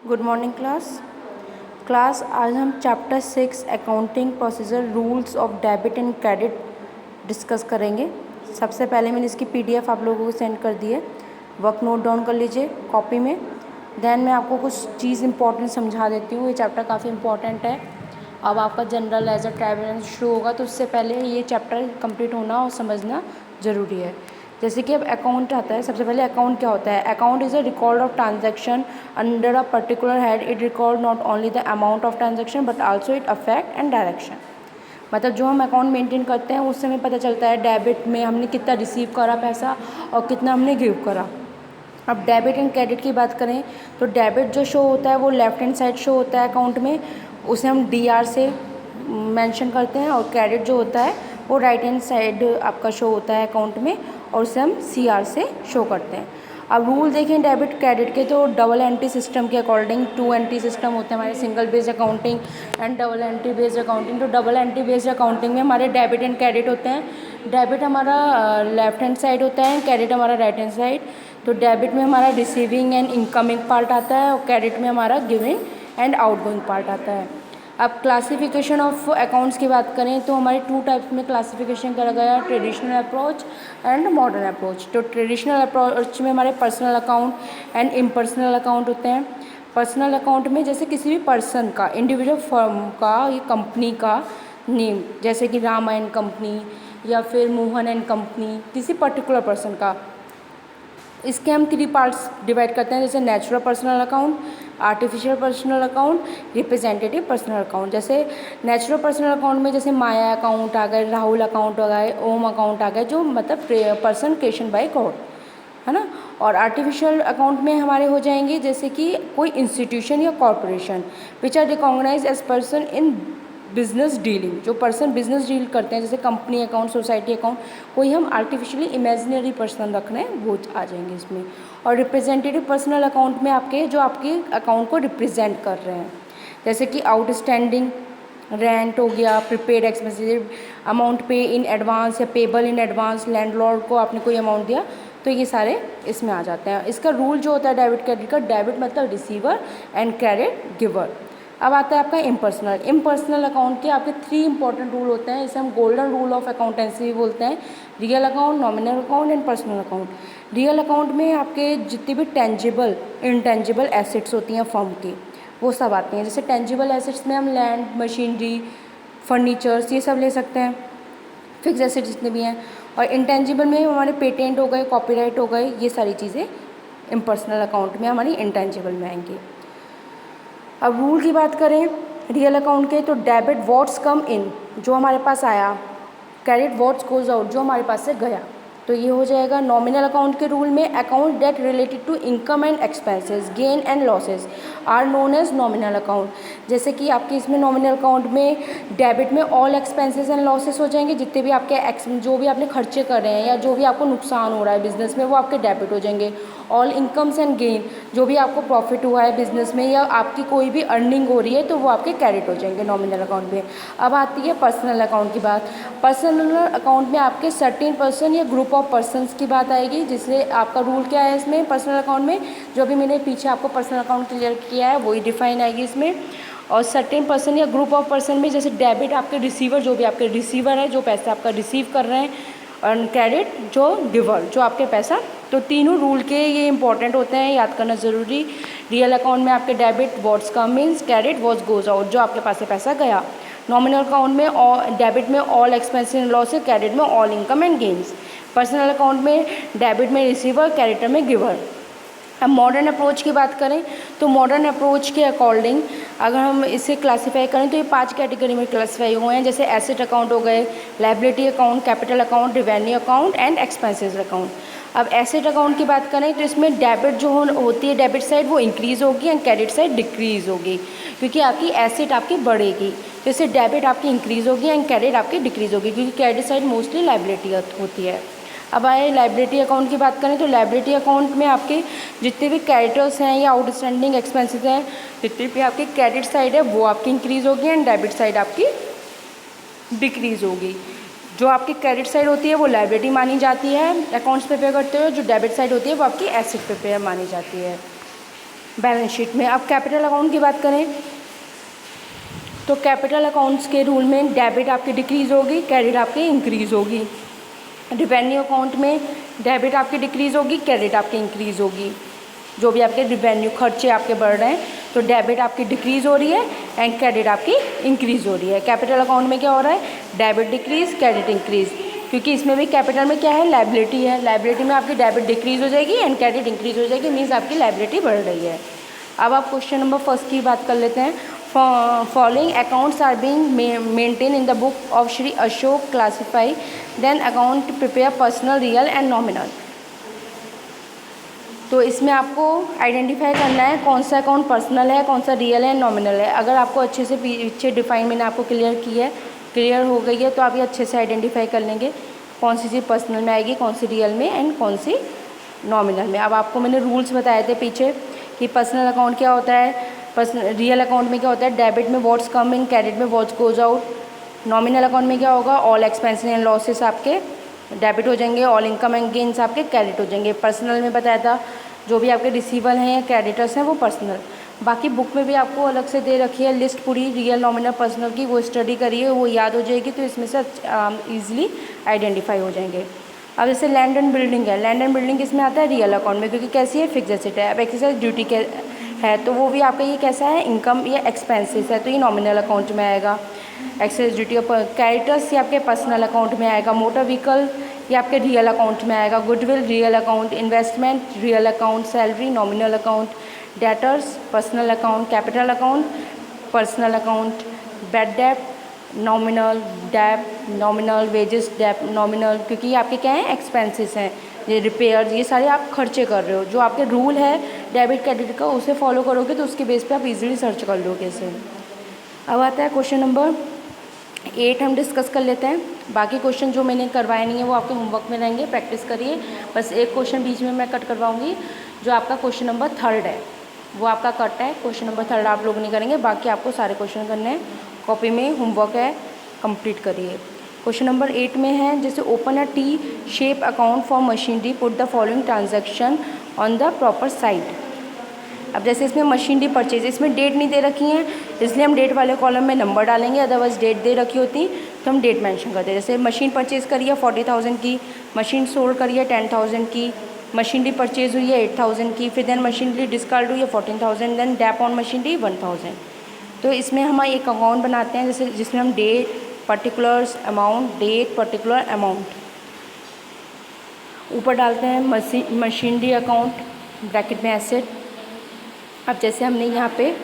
Good morning class आज हम chapter 6 accounting procedure rules of debit and credit discuss करेंगे। सबसे पहले मैंने इसकी पीडीएफ आप लोगों को सेंड कर दी है, वर्क नोट डाउन कर लीजिए कॉपी में। देन मैं आपको कुछ चीज़ इंपॉर्टेंट समझा देती हूँ। ये चैप्टर काफ़ी इंपॉर्टेंट है। अब आपका जनरल एज अ ट्रैवल शुरू होगा तो उससे पहले ये चैप्टर कंप्लीट होना और समझना ज़रूरी है। जैसे कि अब अकाउंट आता है, सबसे पहले अकाउंट क्या होता है। Account is a record of transaction under a particular head. It record not only the amount of transaction but also it affect and direction. मतलब जो हम अकाउंट मेंटेन करते हैं उस समय पता चलता है डेबिट में हमने कितना रिसीव करा पैसा और कितना हमने गिव करा। अब डेबिट एंड क्रेडिट की बात करें तो डेबिट जो शो होता है वो लेफ्ट हैंड साइड शो होता है अकाउंट में, उसे हम DR से मेंशन करते हैं। और क्रेडिट जो होता है वो राइट हैंड साइड आपका शो होता है अकाउंट में और उसे हम CR से शो करते हैं। अब रूल देखें डेबिट क्रेडिट के तो डबल एंट्री सिस्टम के अकॉर्डिंग 2 एंट्री सिस्टम होते हैं हमारे, single based accounting and double entry based accounting. तो डबल एंट्री बेस्ड अकाउंटिंग में हमारे डेबिट एंड क्रेडिट होते हैं। डेबिट हमारा लेफ्ट हैंड साइड होता है, क्रेडिट हमारा राइट हैंड साइड। तो डेबिट में हमारा रिसीविंग एंड इनकमिंग पार्ट आता है और क्रेडिट में हमारा गिविंग एंड आउटगोइंग पार्ट आता है। अब क्लासिफिकेशन ऑफ अकाउंट्स की बात करें तो हमारे 2 टाइप्स में क्लासिफिकेशन करा गया है, traditional approach and modern approach. तो ट्रेडिशनल अप्रोच में हमारे personal account and impersonal account होते हैं। पर्सनल अकाउंट में जैसे किसी भी पर्सन का, इंडिविजुअल फर्म का या कंपनी का नेम, जैसे कि रामायण कंपनी या फिर मोहन एंड कंपनी, किसी पर्टिकुलर पर्सन का, इसके हम 3 पार्ट्स डिवाइड करते हैं, जैसे natural personal account, artificial personal account, representative personal account. जैसे नेचुरल पर्सनल अकाउंट में जैसे माया अकाउंट आ गए, राहुल अकाउंट आ गए, ओम अकाउंट आ गए, जो मतलब पर्सन क्रिएशन बाय गॉड है ना। और आर्टिफिशियल अकाउंट में हमारे हो जाएंगे जैसे कि कोई इंस्टीट्यूशन या corporation which are recognise as person in business dealing, जो पर्सन बिजनेस डील करते हैं, जैसे कंपनी अकाउंट, सोसाइटी अकाउंट, कोई हम आर्टिफिशियली इमेजिनरी पर्सन रख रहे हैं वो आ जाएंगे इसमें। और रिप्रेजेंटेटिव पर्सनल अकाउंट में आपके जो आपके अकाउंट को रिप्रेजेंट कर रहे हैं, जैसे कि आउटस्टैंडिंग रेंट हो गया, प्रीपेड एक्सपेंसेस, अमाउंट पे इन एडवांस या पेबल इन एडवांस, लैंडलॉर्ड को आपने कोई अमाउंट दिया, तो ये सारे इसमें आ जाते हैं। इसका रूल जो होता है डेबिट क्रेडिट का, डेबिट मतलब रिसीवर एंड क्रेडिट गिवर। अब आता है आपका इम्पर्सनल। इम्पर्सनल अकाउंट के आपके 3 इंपॉर्टेंट रूल होते हैं, इसे हम गोल्डन रूल ऑफ अकाउंटेंसी भी बोलते हैं। Real account, nominal account and personal account. Real account में आपके जितने भी टेंजिबल इंटेंजिबल एसेट्स होती हैं फर्म की, वो सब आते हैं। जैसे टेंजिबल एसेट्स में हम लैंड, मशीनरी, फर्नीचर्स, ये सब ले सकते हैं, फिक्स एसेट्स जितने भी हैं। और इंटेंजिबल में हमारे पेटेंट हो गए, कॉपीराइट हो गए, ये सारी चीज़ें इम्पर्सनल अकाउंट में हमारी इंटेंजिबल में आएंगी। अब रूल की बात करें रियल अकाउंट के तो डेबिट व्हाट्स कम इन, जो हमारे पास आया, क्रेडिट व्हाट्स गोज आउट, जो हमारे पास से गया, तो ये हो जाएगा। नॉमिनल अकाउंट के रूल में account debt related to income and expenses, gain and losses are known as nominal account. जैसे कि आपके इसमें नॉमिनल अकाउंट में डेबिट में ऑल एक्सपेंसेस एंड लॉसेस हो जाएंगे, जितने भी आपके जो भी आपने खर्चे कर रहे हैं या जो भी आपको नुकसान हो रहा है बिजनेस में, वो आपके डेबिट हो जाएंगे। ऑल इनकम्स एंड गेन, जो भी आपको प्रॉफिट हुआ है बिजनेस में या आपकी कोई भी अर्निंग हो रही है, तो वो आपके क्रेडिट हो जाएंगे नॉमिनल अकाउंट में। अब आती है पर्सनल अकाउंट की बात। पर्सनल अकाउंट में आपके सर्टेन पर्सन या ग्रुप ऑफ पर्सनस की बात आएगी, जिससे आपका रूल क्या है इसमें पर्सनल अकाउंट में, जो भी मैंने पीछे आपको पर्सनल अकाउंट क्लियर किया है वही डिफाइन आएगी इसमें। और सर्टेन पर्सन या ग्रुप ऑफ पर्सन में जैसे डेबिट आपके रिसीवर, जो भी आपके रिसीवर है जो पैसा आपका रिसीव कर रहे हैं, और क्रेडिट जो गिवर, जो आपके पैसा। तो तीनों रूल के ये इंपॉर्टेंट होते हैं, याद करना ज़रूरी। रियल अकाउंट में आपके debit what's come means, credit what's goes out, जो आपके पास से पैसा गया। नॉमिनल अकाउंट में डेबिट में all expenses and losses, credit में all income and gains. Personal account में डेबिट में रिसीवर, क्रेडिट में गिवर। अब मॉडर्न अप्रोच की बात करें तो मॉडर्न अप्रोच के अकॉर्डिंग अगर हम इसे क्लासीफाई करें तो ये 5 कैटेगरी में क्लासीफाई हुए हैं, जैसे एसेट अकाउंट हो गए, liability account, capital account, revenue account and expenses account. अब एसेट अकाउंट की बात करें तो इसमें डेबिट जो होती है डेबिट साइड वो इंक्रीज़ होगी एंड क्रेडिट साइड डिक्रीज़ होगी, क्योंकि आपकी एसेट आपकी बढ़ेगी, तो इससे डेबिट आपकी इंक्रीज़ होगी एंड क्रेडिट आपकी डिक्रीज़ होगी, क्योंकि क्रेडिट साइड मोस्टली लायबिलिटी होती है। अब आए लायबिलिटी अकाउंट की बात करें तो लायबिलिटी अकाउंट में आपके जितने भी क्रेडिटर्स हैं या आउटस्टैंडिंग एक्सपेंसेस हैं, जितनी भी आपकी क्रेडिट साइड है वो आपकी इंक्रीज़ होगी एंड डेबिट साइड आपकी डिक्रीज़ होगी। जो आपकी क्रेडिट साइड होती है वो लायबिलिटी मानी जाती है अकाउंट्स पे पे करते हुए, जो डेबिट साइड होती है वो आपकी एसेट पे मानी जाती है। बैलेंस शीट में। अब कैपिटल अकाउंट की बात करें तो कैपिटल अकाउंट्स के रूल में डेबिट आपकी डिक्रीज़ होगी, क्रेडिट आपकी इंक्रीज़ होगी। रिवेन्यू अकाउंट में डेबिट आपकी डिक्रीज़ होगी, क्रेडिट आपकी इंक्रीज़ होगी। जो भी आपके रिवेन्यू खर्चे आपके बढ़ रहे हैं तो डेबिट आपकी डिक्रीज़ हो रही है एंड क्रेडिट आपकी इंक्रीज़ हो रही है। कैपिटल अकाउंट में क्या हो रहा है, डेबिट डिक्रीज़ क्रेडिट इंक्रीज़, क्योंकि इसमें भी कैपिटल में क्या है, लायबिलिटी है। लायबिलिटी में आपकी डेबिट डिक्रीज़ हो जाएगी एंड क्रेडिट इंक्रीज़ हो जाएगी, मीन्स आपकी लायबिलिटी बढ़ रही है। अब आप क्वेश्चन नंबर फर्स्ट की बात कर लेते हैं। Following accounts are being maintain in the book of Shri Ashok classify then account prepare personal, real and nominal. तो इसमें आपको आइडेंटिफाई करना है कौन सा अकाउंट पर्सनल है, कौन सा रियल है, नॉमिनल है। अगर आपको अच्छे से पीछे डिफाइन मैंने आपको क्लियर हो गई है तो आप ये अच्छे से आइडेंटिफाई कर लेंगे कौन सी चीज़ पर्सनल में आएगी, कौन सी रियल में एंड कौन सी नॉमिनल में। अब आपको मैंने रूल्स बताए थे पीछे कि पर्सनल अकाउंट क्या होता है, रियल अकाउंट में क्या होता है, डेबिट में व्हाट्स कम इन, क्रेडिट में what's goes out. Nominal account में क्या होगा, ऑल एक्सपेंसेस एंड लॉसेस आपके डेबिट हो जाएंगे, ऑल इनकम एंड गेन्स आपके क्रेडिट हो जाएंगे। पर्सनल में बताया था जो भी आपके रिसीवल हैं या क्रेडिटर्स हैं वो पर्सनल। बाकी बुक में भी आपको अलग से दे रखी है लिस्ट पूरी रियल नॉमिनल पर्सनल की, वो स्टडी करिए, वो याद हो जाएगी तो इसमें से ईजिली आइडेंटिफाई हो जाएंगे। अब जैसे लैंड एंड बिल्डिंग है, लैंड एंड बिल्डिंग किस में आता है, रियल अकाउंट में, क्योंकि कैसी है, फिक्स एसेट है। अब एक्सरसाइज ड्यूटी के है तो वो भी आपका ये कैसा है, इनकम या एक्सपेंसेस है तो ये नॉमिनल अकाउंट में आएगा। एक्सरसाइज ड्यूटी ऑफ कैरेक्टर्स ये आपके पर्सनल अकाउंट में आएगा। मोटर व्हीकल ये आपके रियल अकाउंट में आएगा। Goodwill real account, investment real account, salary nominal account, debtors personal account, capital account personal account, bad debt nominal, डेप नॉमिनल, वेजेस डेप नॉमिनल, क्योंकि ये आपके क्या हैं, एक्सपेंसेस हैं, ये रिपेयर, ये सारे आप खर्चे कर रहे हो। जो आपके रूल है डेबिट क्रेडिट का उसे फॉलो करोगे तो उसके बेस पे आप इजीली सर्च कर लोगे इसे। अब आता है क्वेश्चन नंबर 8 हम डिस्कस कर लेते हैं। बाकी क्वेश्चन जो मैंने करवाए नहीं है वो आपके होमवर्क में रहेंगे, प्रैक्टिस करिए। बस एक क्वेश्चन बीच में मैं कट करवाऊंगी जो आपका क्वेश्चन नंबर 3 है, वो आपका कट है। क्वेश्चन नंबर 3 आप लोग नहीं करेंगे, बाकी आपको सारे क्वेश्चन करने हैं। कॉपी में होमवर्क है, कंप्लीट करिए। क्वेश्चन नंबर 8 में है जैसे open a T shape account for machinery, put the following transaction on the proper side. अब जैसे इसमें मशीनरी परचेज, इसमें डेट नहीं दे रखी है इसलिए हम डेट वाले कॉलम में नंबर डालेंगे, अदरवाइज डेट दे रखी होती तो हम डेट मेंशन करते। जैसे मशीन परचेज करिए 40,000 की, मशीन सोल्ड करिए 10,000 की, मशीनरी परचेज हुई है 8,000 की, फिर देन मशीनरी डिस्कार्ड हुई है 14,000, देन डैप ऑन मशीनरी 1,000। तो इसमें हम एक अकाउंट बनाते हैं जैसे जिसमें हम date particulars amount, date particular amount ऊपर डालते हैं, मशीनरी अकाउंट ब्रैकेट में एसेट। अब जैसे हमने यहाँ पे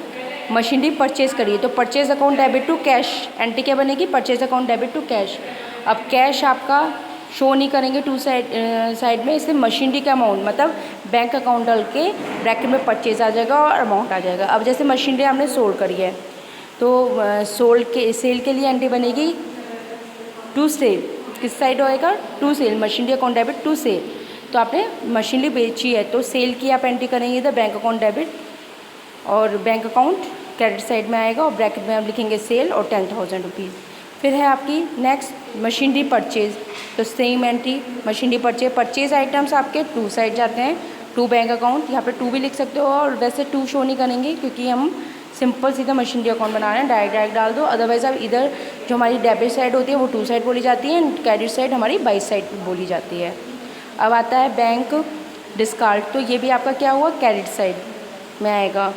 मशीनरी परचेज करी तो purchase account debit to cash, entry क्या बनेगी, purchase account debit to cash. अब कैश आपका शो नहीं करेंगे टू साइड में, इसलिए मशीनरी का अमाउंट मतलब बैंक अकाउंट डाल के ब्रैकेट में परचेज आ जाएगा और अमाउंट आ जाएगा। अब जैसे मशीनरी हमने सोल्ड करी है तो सोल्ड के सेल के लिए एंट्री बनेगी टू सेल, किस साइड होएगा, to sale, machinery account debit to sale. तो आपने मशीनरी बेची है तो सेल की आप एंट्री करेंगे तो बैंक अकाउंट डेबिट और बैंक अकाउंट क्रेडिट साइड में आएगा और ब्रैकेट में आप लिखेंगे सेल और 10,000 रुपीज़। फिर है आपकी नेक्स्ट मशीनरी परचेज, तो same entry machinery purchase items आपके टू साइड जाते हैं, टू बैंक अकाउंट, यहाँ पे टू भी लिख सकते हो और वैसे टू शो नहीं करेंगे क्योंकि हम सिंपल सीधा मशीनरी अकाउंट बना रहे हैं, डायरेक्ट डाल दो। अदरवाइज आप इधर जो हमारी डेबिट साइड होती है वो टू साइड बोली जाती है एंड क्रेडिट साइड हमारी बाई साइड बोली जाती है। अब आता है बैंक डिस्कार्ड, तो ये भी आपका क्या हुआ, क्रेडिट साइड में आएगा।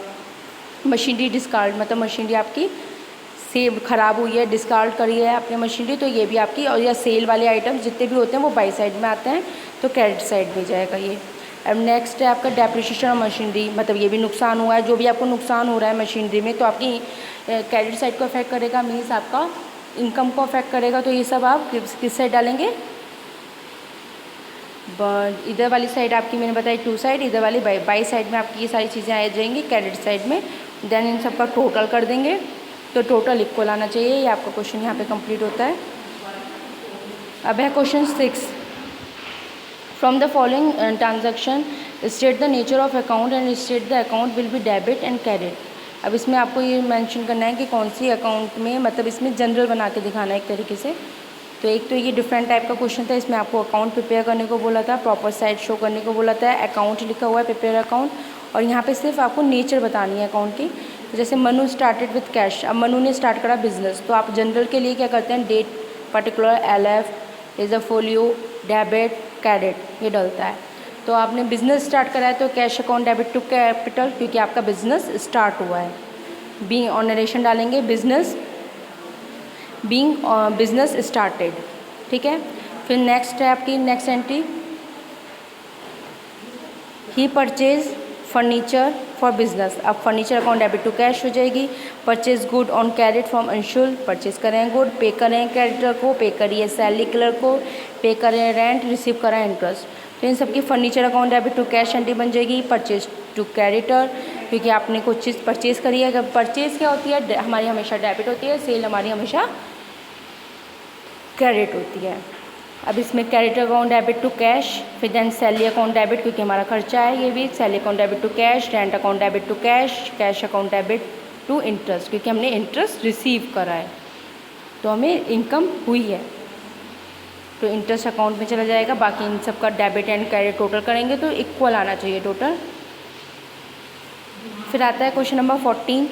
मशीनरी डिस्कार्ड मतलब मशीनरी आपकी सेल ख़राब हुई है, डिस्कार्ड करी है आपने मशीनरी, तो ये भी आपकी, और या सेल वाले आइटम्स जितने भी होते हैं वो बाई साइड में आते हैं तो क्रेडिट साइड में जाएगा ये। अब नेक्स्ट है आपका डेप्रिसिएशन ऑफ मशीनरी, मतलब ये भी नुकसान हुआ है, जो भी आपको नुकसान हो रहा है मशीनरी में तो आपकी क्रेडिट साइड को अफेक्ट करेगा, मीन्स आपका इनकम को अफेक्ट करेगा। तो ये सब आप किस साइड डालेंगे, इधर वाली साइड आपकी मैंने बताई टू साइड, इधर वाली बाई साइड में आपकी ये सारी चीज़ें आ जाएंगी क्रेडिट साइड में। देन इन सब का टोटल कर देंगे तो टोटल इक्वल आना चाहिए। ये आपका क्वेश्चन यहाँ पे कंप्लीट होता है। अब है question 6, from the following transaction state the nature of account and state the account will be debit and credit. अब इसमें आपको ये मेंशन करना है कि कौन सी अकाउंट में, मतलब इसमें जनरल बना के दिखाना है एक तरीके से। तो एक तो ये डिफरेंट टाइप का क्वेश्चन था, इसमें आपको अकाउंट प्रिपेयर करने को बोला था, प्रॉपर साइड शो करने को बोला था, अकाउंट लिखा हुआ है प्रिपेयर अकाउंट, और यहाँ पे सिर्फ आपको नेचर बतानी है अकाउंट की। तो जैसे मनु स्टार्टेड विथ कैश, अब मनु ने स्टार्ट करा बिजनेस, तो आप जनरल के लिए क्या करते हैं, date, particular, LF, is a folio, debit, credit, ये डलता है। तो आपने बिजनेस स्टार्ट करा है तो cash account debit to capital, क्योंकि आपका बिजनेस स्टार्ट हुआ है। बीइंग और नरेशन डालेंगे, बिजनेस बीइंग बिजनेस स्टार्टेड, ठीक है। फिर नेक्स्ट है आपकी next entry, he purchase furniture for business. अब furniture account debit to cash हो जाएगी। Purchase good on credit from Anshul, purchase करें गुड, पे करें क्रेडिटर को, पे करिए सैलरी क्लर्क को, पे करें रेंट, रिसीव करें इंटरेस्ट। तो इन सबकी furniture account debit to cash entry बन जाएगी। परचेज टू क्रेडिटर, क्योंकि आपने कुछ चीज़ परचेज़ करी है। अगर परचेज़ क्या होती है, हमारी हमेशा डेबिट होती है, सेल हमारी हमेशा क्रेडिट होती है। अब इसमें credit account debit to cash, फिर देन सैलरी अकाउंट डेबिट, क्योंकि हमारा खर्चा है ये भी, salary account debit to cash, rent account debit to cash, cash account debit to interest, क्योंकि हमने इंटरेस्ट रिसीव करा है तो हमें इनकम हुई है, तो इंटरेस्ट अकाउंट में चला जाएगा। बाकी इन सब का डेबिट एंड क्रेडिट टोटल करेंगे तो इक्वल आना चाहिए टोटल। फिर आता है क्वेश्चन नंबर 14।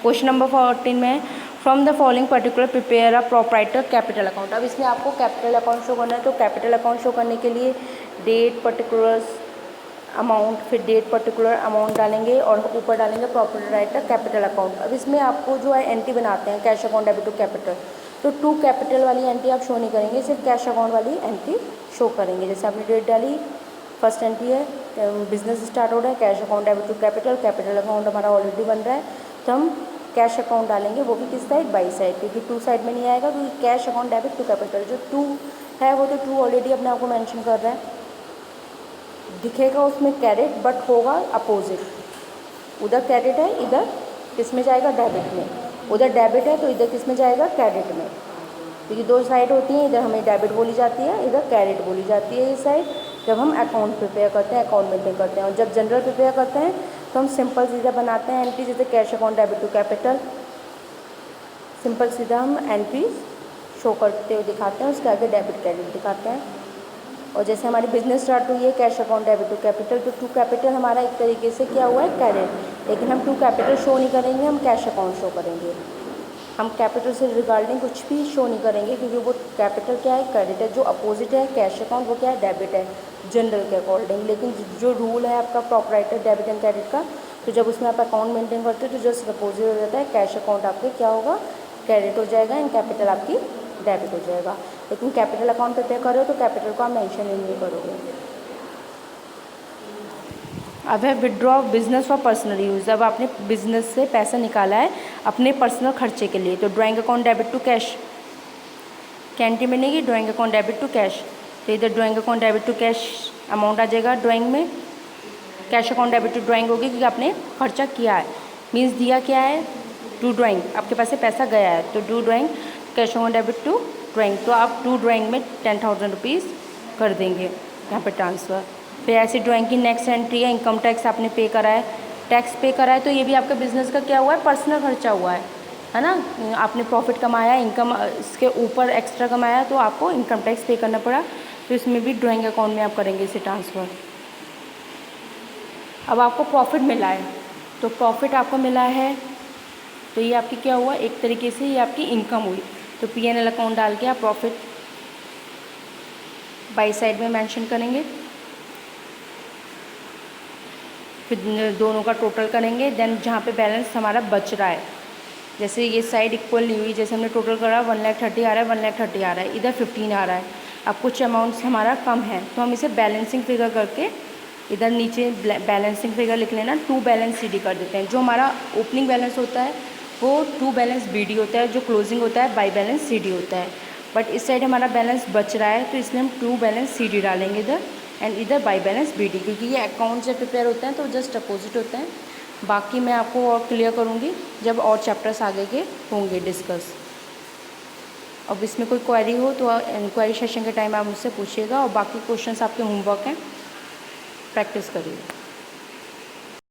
क्वेश्चन नंबर 14 में from the following particular prepare a proprietor capital account. अब इसमें आपको कैपिटल अकाउंट शो करना है, तो कैपिटल अकाउंट शो करने के लिए डेट पर्टिकुलर अमाउंट, फिर डेट पर्टिकुलर अमाउंट डालेंगे और ऊपर डालेंगे प्रोप्राइटर कैपिटल अकाउंट। अब इसमें आपको जो है एंट्री बनाते हैं cash account debit to capital, तो टू कैपिटल वाली एंट्री आप शो नहीं करेंगे, सिर्फ कैश अकाउंट वाली एंट्री शो करेंगे। जैसे आपने डेट डाली, फर्स्ट एंट्री है, बिजनेस स्टार्ट हो रहा है, cash account debit to capital, capital account हमारा ऑलरेडी बन रहा है, तो हम कैश अकाउंट डालेंगे, वो भी किस साइड, बाई साइड, क्योंकि टू साइड में नहीं आएगा, क्योंकि cash account debit to capital जो टू है वो तो टू ऑलरेडी अपने आपको मेंशन कर रहा है, दिखेगा उसमें क्रेडिट बट होगा अपोजिट, उधर क्रेडिट है, इधर किस में जाएगा, डेबिट में, उधर डेबिट है तो इधर किस में जाएगा, क्रेडिट में, क्योंकि दो साइड होती हैं, इधर हमें डेबिट बोली जाती है, इधर क्रेडिट बोली जाती है। ये साइड जब हम अकाउंट प्रिपेयर करते हैं, अकाउंट मेंटेन करते हैं, और जब जनरल प्रिपेयर करते हैं तो हम सिंपल सीधा बनाते हैं एंट्री, जैसे cash account debit to capital, simple सीधा हम एंट्री शो करते हुए दिखाते हैं, उसके आगे डेबिट क्रेडिट दिखाते हैं। और जैसे हमारी बिजनेस स्टार्ट हुई है cash account debit to capital, तो टू कैपिटल हमारा एक तरीके से क्या हुआ है, क्रेडिट, लेकिन हम टू कैपिटल शो नहीं करेंगे, हम कैश अकाउंट शो करेंगे। हम कैपिटल से रिगार्डिंग कुछ भी शो नहीं करेंगे, क्योंकि वो कैपिटल क्या है, क्रेडिट है, जो अपोजिट है कैश अकाउंट वो क्या है, डेबिट है जनरल के अकॉर्डिंग। लेकिन जो रूल है आपका प्रोप्राइटर डेबिट एंड क्रेडिट का, तो जब उसमें आप अकाउंट मेंटेन करते हो तो जस्ट अपोजिट हो जाता है, कैश अकाउंट आपके क्या होगा, क्रेडिट हो जाएगा एंड कैपिटल आपकी डेबिट हो जाएगा। लेकिन कैपिटल अकाउंट प्रिपेयर करो तो कैपिटल को आप मेंशन ही नहीं करोगे। अब है withdraw business for personal use. अब आपने बिजनेस से पैसा निकाला है अपने पर्सनल खर्चे के लिए, तो drawing account debit to cash, canteen में नहीं, drawing account debit to cash, तो इधर drawing account debit to cash amount आ जाएगा ड्राइंग में, cash account debit to drawing होगी क्योंकि आपने खर्चा किया है, मीन्स दिया क्या है, टू ड्राइंग, आपके पास से पैसा गया है तो to drawing, cash account debit to drawing, तो आप टू ड्राइंग में 10,000 रुपीज़ कर देंगे यहाँ पे ट्रांसफ़र। फिर ऐसी ड्राइंग की नेक्स्ट एंट्री है इनकम टैक्स आपने पे करा है, टैक्स पे करा है, तो ये भी आपका बिजनेस का क्या हुआ है, पर्सनल खर्चा हुआ है ना, आपने प्रॉफिट कमाया, इनकम इसके ऊपर एक्स्ट्रा कमाया तो आपको इनकम टैक्स पे करना पड़ा, तो इसमें भी ड्राइंग अकाउंट में आप करेंगे इसे ट्रांसफ़र। अब आपको प्रॉफिट मिला है, तो प्रॉफिट आपको मिला है तो ये आपकी क्या हुआ, एक तरीके से ये आपकी इनकम हुई, तो P&L अकाउंट डाल के आप प्रॉफिट बाई साइड में मेंशन करेंगे, फिर दोनों का टोटल करेंगे, देन जहाँ पे बैलेंस हमारा बच रहा है, जैसे ये साइड इक्वल नहीं हुई, जैसे हमने टोटल करा 1,30,000 आ रहा है, 1,30,000 आ रहा है, इधर 15 आ रहा है, अब कुछ अमाउंट्स हमारा कम है तो हम इसे बैलेंसिंग फिगर करके इधर नीचे बैलेंसिंग फिगर लिख लेना, टू बैलेंस CD कर देते हैं। जो हमारा ओपनिंग बैलेंस होता है वो टू बैलेंस BD होता है, जो क्लोजिंग होता है बाई बैलेंस CD होता है, बट इस साइड हमारा बैलेंस बच रहा है तो इसलिए हम टू बैलेंस CD डालेंगे इधर, एंड इधर बाई बैलेंस BD, क्योंकि ये अकाउंट जब प्रिपेयर होते हैं तो जस्ट अपोजिट होते हैं। बाकी मैं आपको और क्लियर करूँगी जब और चैप्टर्स आगे के होंगे डिस्कस। अब इसमें कोई क्वेरी हो तो इंक्वायरी सेशन के टाइम आप मुझसे पूछिएगा, और बाकी क्वेश्चंस आपके होमवर्क हैं, प्रैक्टिस करिए।